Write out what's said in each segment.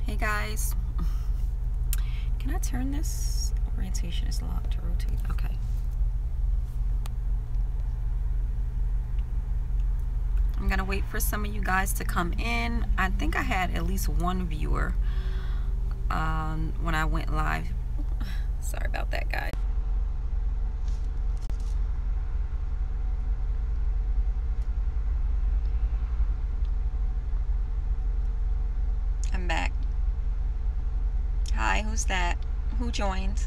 Hey guys, can I turn this? Orientation is locked to rotate. Okay. I'm gonna wait for some of you guys to come in. I think I had at least one viewer when I went live. Sorry about that, guys. I'm back. Hi, who's that? Who joined?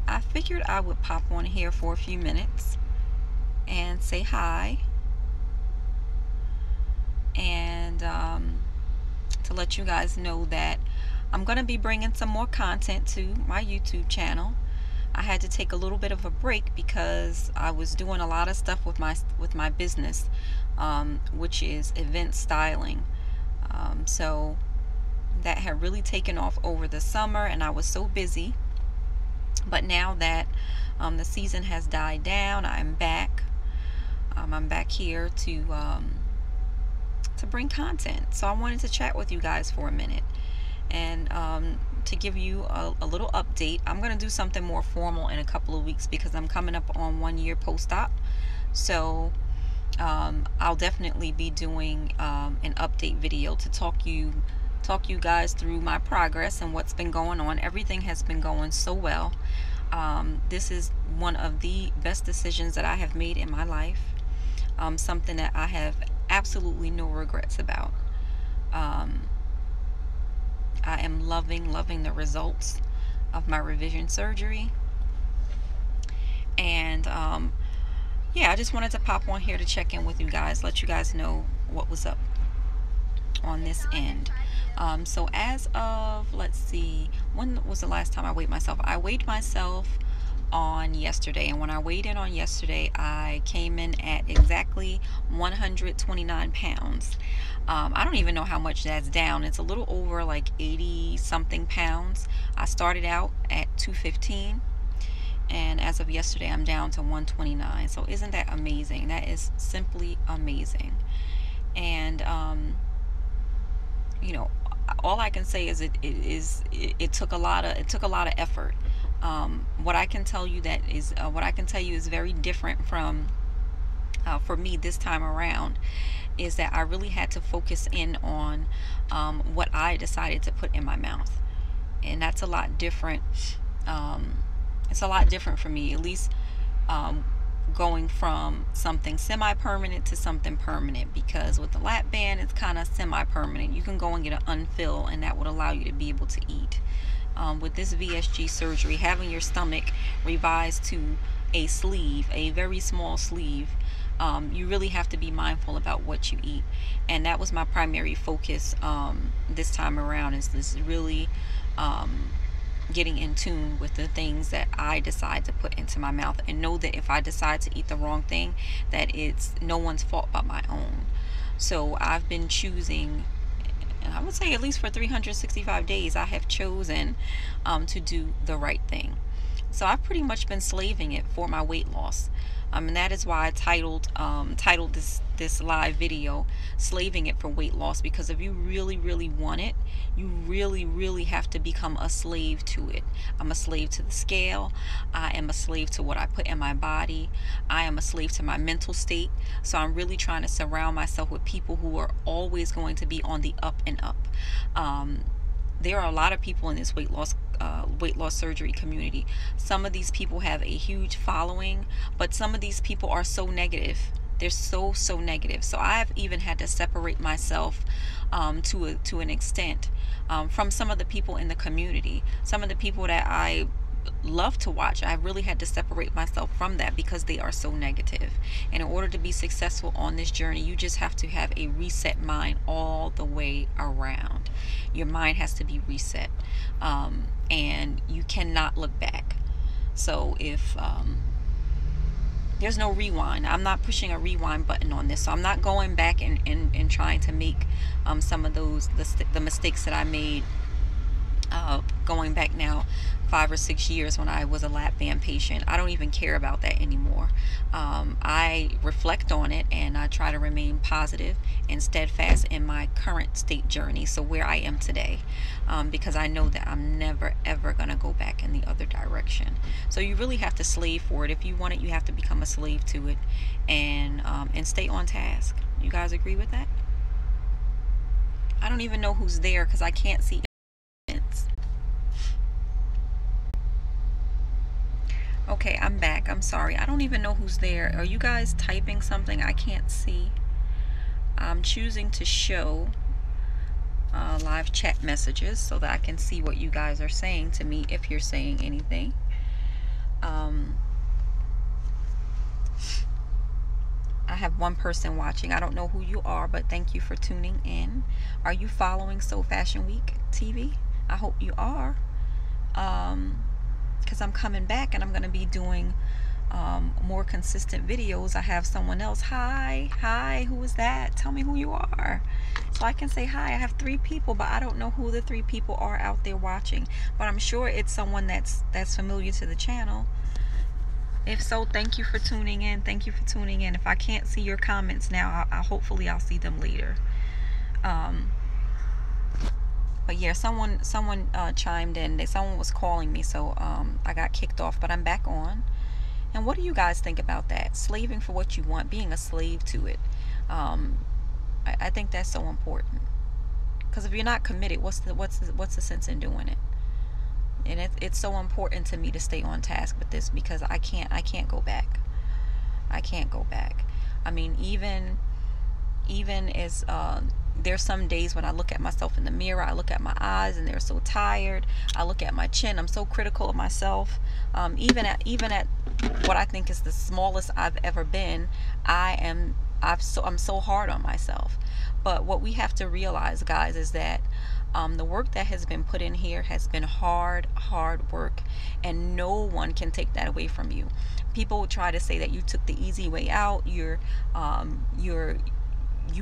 I figured I would pop on here for a few minutes and say hi, and to let you guys know that I'm going to be bringing some more content to my YouTube channel. I had to take a little bit of a break because I was doing a lot of stuff with my business, which is event styling. So that had really taken off over the summer, and I was so busy. But now that the season has died down, I'm back. I'm back here to bring content. So I wanted to chat with you guys for a minute and to give you a little update. I'm going to do something more formal in a couple of weeks because I'm coming up on 1 year post-op. So I'll definitely be doing an update video to talk you guys through my progress and what's been going on. Everything has been going so well. This is one of the best decisions that I have made in my life. Something that I have absolutely no regrets about. I am loving the results of my revision surgery. And yeah, I just wanted to pop on here to check in with you guys, let you guys know what was up on this end. So as of, let's see, when was the last time I weighed myself? I weighed myself on yesterday, and when I weighed in on yesterday, I came in at exactly 129 pounds. I don't even know how much that's down. It's a little over like 80 something pounds. I started out at 215, and as of yesterday I'm down to 129. So isn't that amazing? That is simply amazing. And you know, all I can say is it took a lot of effort. What I can tell you is very different from for me this time around is that I really had to focus in on what I decided to put in my mouth, and that's a lot different. It's a lot different for me, at least going from something semi-permanent to something permanent, because with the lap band it's kind of semi-permanent. You can go and get an unfill, and that would allow you to be able to eat. With this VSG surgery, having your stomach revised to a sleeve, a very small sleeve, you really have to be mindful about what you eat, and that was my primary focus this time around, is this really getting in tune with the things that I decide to put into my mouth, and know that if I decide to eat the wrong thing, that it's no one's fault but my own. So I've been choosing, and I would say at least for 365 days, I have chosen to do the right thing. So I've pretty much been slaving it for my weight loss. And that is why I titled this live video "Slaving It for Weight Loss," because if you really want it, you really have to become a slave to it. I'm a slave to the scale. I am a slave to what I put in my body. I am a slave to my mental state. So I'm really trying to surround myself with people who are always going to be on the up and up. There are a lot of people in this weight loss surgery community. Some of these people have a huge following, but some of these people are so negative. They're so negative. So I've even had to separate myself to an extent from some of the people in the community. Some of the people that I love to watch, I really had to separate myself from that because they are so negative. And in order to be successful on this journey, you just have to have a reset mind all the way around. Your mind has to be reset, and you cannot look back. So if there's no rewind, I'm not pushing a rewind button on this. So I'm not going back and trying to make some of the mistakes that I made going back now 5 or 6 years when I was a lap band patient. I don't even care about that anymore. I reflect on it and I try to remain positive and steadfast in my current state journey, so where I am today, because I know that I'm never ever gonna go back in the other direction. So you really have to slave for it. If you want it, you have to become a slave to it, and stay on task. You guys agree with that? I don't even know who's there because I can't see comments. Okay, I'm back. I'm sorry. I don't even know who's there. Are you guys typing something? I can't see. I'm choosing to show live chat messages so that I can see what you guys are saying to me, if you're saying anything. I have one person watching. I don't know who you are, but thank you for tuning in. Are you following Sofashionweak TV? I hope you are, because I'm coming back and I'm going to be doing more consistent videos. I have someone else. Hi, who is that? Tell me who you are so I can say hi. I have 3 people, but I don't know who the 3 people are out there watching, but I'm sure it's someone that's familiar to the channel. If so, thank you for tuning in. Thank you for tuning in. If I can't see your comments now, hopefully I'll see them later. But yeah, someone chimed in. Someone was calling me, so I got kicked off, but I'm back on. And what do you guys think about that? Slaving for what you want, being a slave to it. I think that's so important. Because if you're not committed, what's the sense in doing it? And it's so important to me to stay on task with this, because I can't go back. I can't go back. I mean, even as there's some days when I look at myself in the mirror, I look at my eyes and they're so tired. I look at my chin, I'm so critical of myself. Even at what I think is the smallest I've ever been, I'm so hard on myself. But what we have to realize, guys, is that the work that has been put in here has been hard work, and no one can take that away from you. People try to say that you took the easy way out. You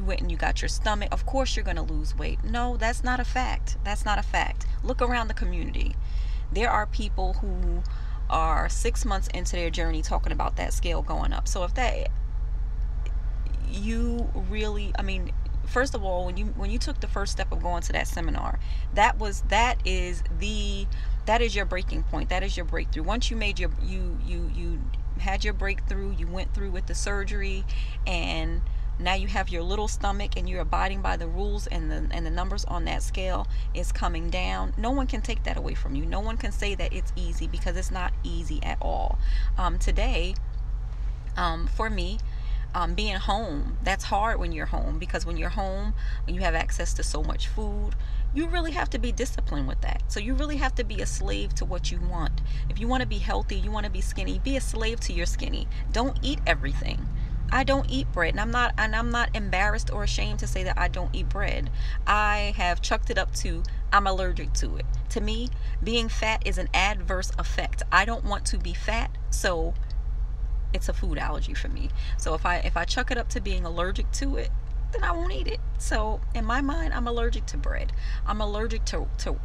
went and you got your stomach. Of course you're going to lose weight. No, that's not a fact. That's not a fact. Look around the community. There are people who are 6 months into their journey talking about that scale going up. So if that, you really, I mean, first of all, when you took the first step of going to that seminar, that is your breaking point. That is your breakthrough. Once you made you had your breakthrough, you went through with the surgery, and now you have your little stomach and you're abiding by the rules, and the numbers on that scale is coming down. No one can take that away from you. No one can say that it's easy, because it's not easy at all. Today, for me, being home, that's hard when you're home, because when you're home, when you have access to so much food, you really have to be disciplined with that. So you really have to be a slave to what you want. If you want to be healthy, you want to be skinny, be a slave to your skinny. Don't eat everything. I don't eat bread, and I'm not embarrassed or ashamed to say that I don't eat bread. I have chucked it up to I'm allergic to it. To me, being fat is an adverse effect. I don't want to be fat, so it's a food allergy for me. So if I chuck it up to being allergic to it, then I won't eat it. So in my mind, I'm allergic to bread. I'm allergic to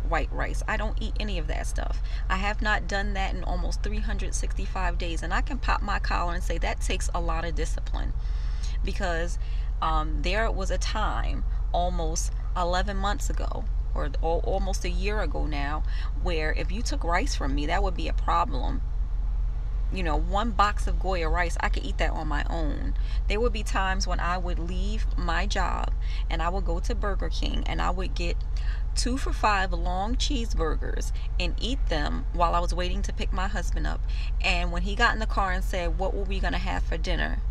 white rice. I don't eat any of that stuff. I have not done that in almost 365 days. And I can pop my collar and say that takes a lot of discipline, because there was a time almost 11 months ago, or almost a year ago now, where if you took rice from me, that would be a problem. You know, 1 box of Goya rice, I could eat that on my own. There would be times when I would leave my job and I would go to Burger King and I would get 2 for $5 long cheeseburgers and eat them while I was waiting to pick my husband up. And when he got in the car and said, "What were we gonna have for dinner?"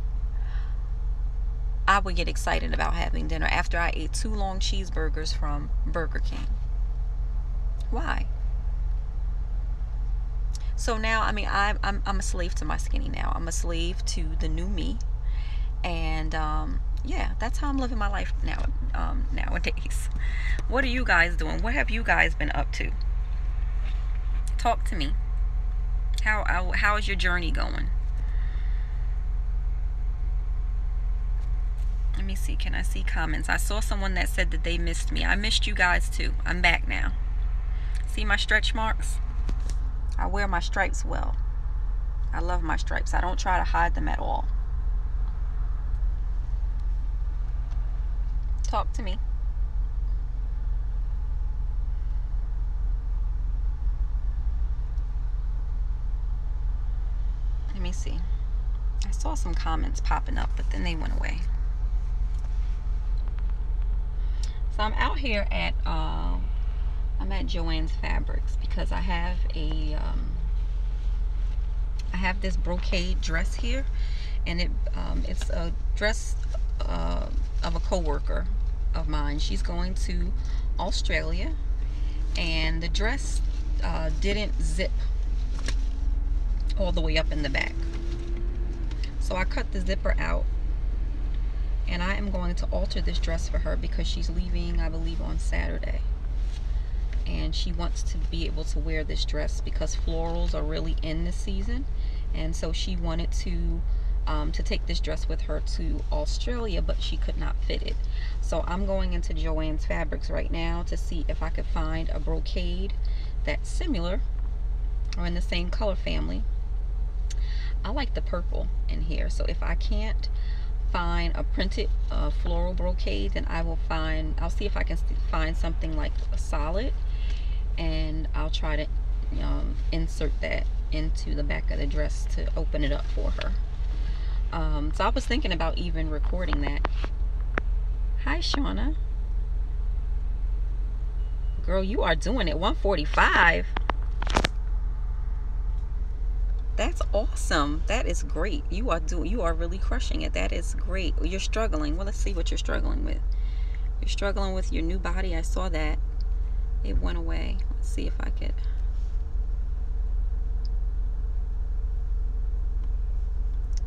I would get excited about having dinner after I ate 2 long cheeseburgers from Burger King. Why? So now, I mean, I'm a slave to my skinny now. I'm a slave to the new me, and yeah, that's how I'm living my life now. Nowadays, what are you guys doing? What have you guys been up to? Talk to me. How is your journey going? Let me see. Can I see comments? I saw someone that said that they missed me. I missed you guys too. I'm back now. See my stretch marks? I wear my stripes well. I love my stripes. I don't try to hide them at all. Talk to me. Let me see. I saw some comments popping up, but then they went away. So I'm out here at I'm at Joann's Fabrics because I have a I have this brocade dress here, and it's a dress of a coworker of mine. She's going to Australia, and the dress didn't zip all the way up in the back. So I cut the zipper out, and I am going to alter this dress for her because she's leaving, I believe, on Saturday. And she wants to be able to wear this dress because florals are really in this season. And so she wanted to take this dress with her to Australia, but she could not fit it. So I'm going into Joann's Fabrics right now to see if I could find a brocade that's similar or in the same color family. I like the purple in here, so if I can't find a printed floral brocade, then I'll see if I can find something like a solid, and I'll try to insert that into the back of the dress to open it up for her. So I was thinking about even recording that. Hi, Shauna. Girl, you are doing it. 145. That's awesome. That is great. You are really crushing it. That is great. You're struggling. Well, let's see what you're struggling with. You're struggling with your new body. I saw that. It went away. Let's see if I could.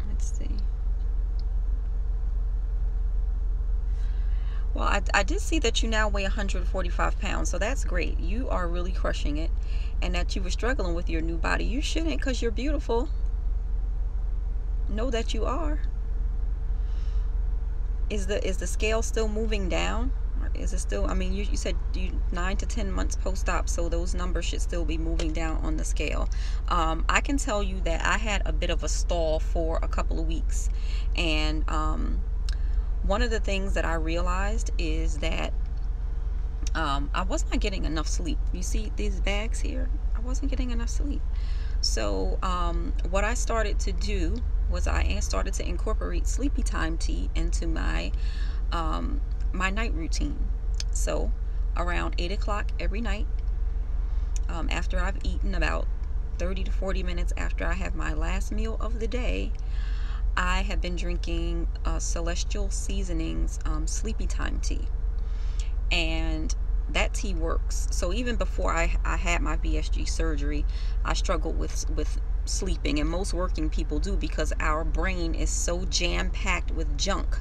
Let's see. Well, I did see that you now weigh 145 pounds, so that's great. You are really crushing it. And that you were struggling with your new body. You shouldn't, because you're beautiful. Know that you are. Is the scale still moving down? Or is it still, I mean, you said 9 to 10 months post-op, so those numbers should still be moving down on the scale. I can tell you that I had a bit of a stall for a couple of weeks. And one of the things that I realized is that I was not getting enough sleep. You see these bags here? I wasn't getting enough sleep. So what I started to do was I started to incorporate sleepy time tea into my my night routine. So around 8 o'clock every night, after I've eaten, about 30 to 40 minutes after I have my last meal of the day, I have been drinking Celestial Seasonings sleepy time tea. And that tea works. So even before I had my VSG surgery, I struggled with sleeping, and most working people do, because our brain is so jam-packed with junk,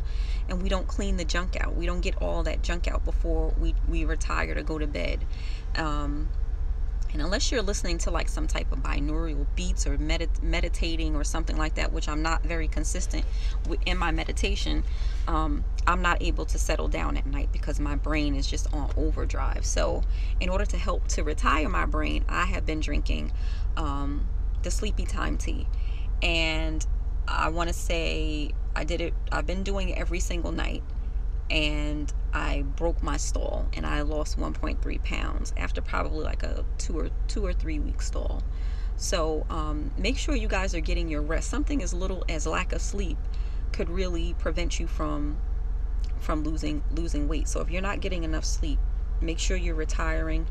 and we don't clean the junk out. We don't get all that junk out before we retire to go to bed. And unless you're listening to like some type of binaural beats or meditating or something like that, which I'm not very consistent in my meditation, I'm not able to settle down at night because my brain is just on overdrive. So in order to help to retire my brain, I have been drinking the sleepy time tea. And I want to say I've been doing it every single night. And I broke my stall, and I lost 1.3 pounds after probably like a two or 3 week stall. So make sure you guys are getting your rest. Something as little as lack of sleep could really prevent you from losing weight. So if you're not getting enough sleep, make sure you're retiring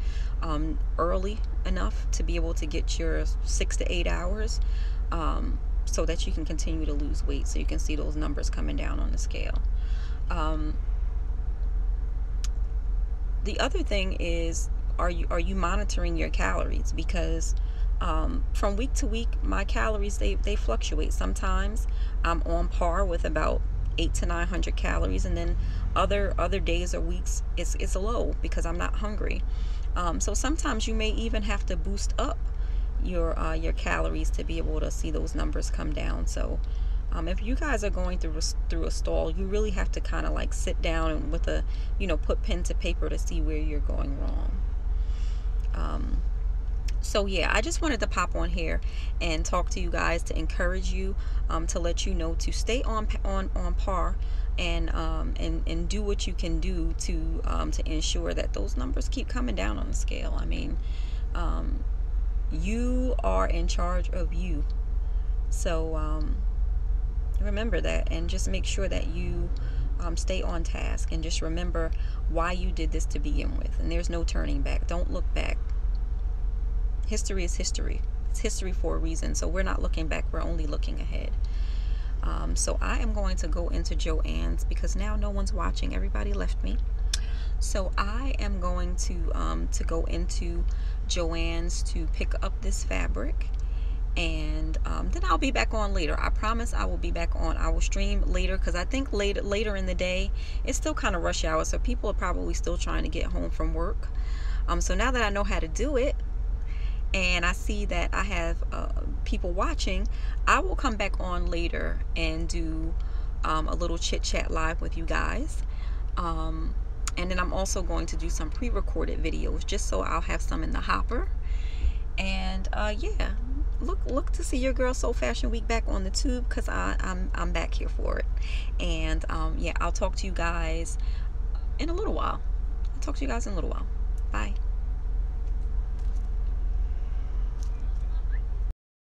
early enough to be able to get your 6 to 8 hours, so that you can continue to lose weight, so you can see those numbers coming down on the scale. The other thing is, are you monitoring your calories? Because from week to week, my calories, they fluctuate. Sometimes I'm on par with about 800 to 900 calories, and then other days or weeks it's low because I'm not hungry. So sometimes you may even have to boost up your calories to be able to see those numbers come down. So if you guys are going through a stall, you really have to kind of like sit down and put pen to paper to see where you're going wrong. So yeah, I just wanted to pop on here and talk to you guys to encourage you, to let you know to stay on par, and do what you can do to ensure that those numbers keep coming down on the scale. I mean, you are in charge of you, so remember that, and just make sure that you stay on task, and just remember why you did this to begin with. And there's no turning back. Don't look back. History is history. It's history for a reason. So we're not looking back, we're only looking ahead. So I am going to go into Joann's because now no one's watching. Everybody left me. So I am going to go into Joann's to pick up this fabric, and then I'll be back on later. I promise I will be back on. I will stream later because I think later in the day it's still kind of rush hour, so people are probably still trying to get home from work. So now that I know how to do it, and I see that I have people watching, I will come back on later and do a little chit chat live with you guys. And then I'm also going to do some pre-recorded videos just so I'll have some in the hopper. And yeah, look to see your girl Sofashionweak back on the tube, because I'm back here for it. And yeah, I'll talk to you guys in a little while. Bye.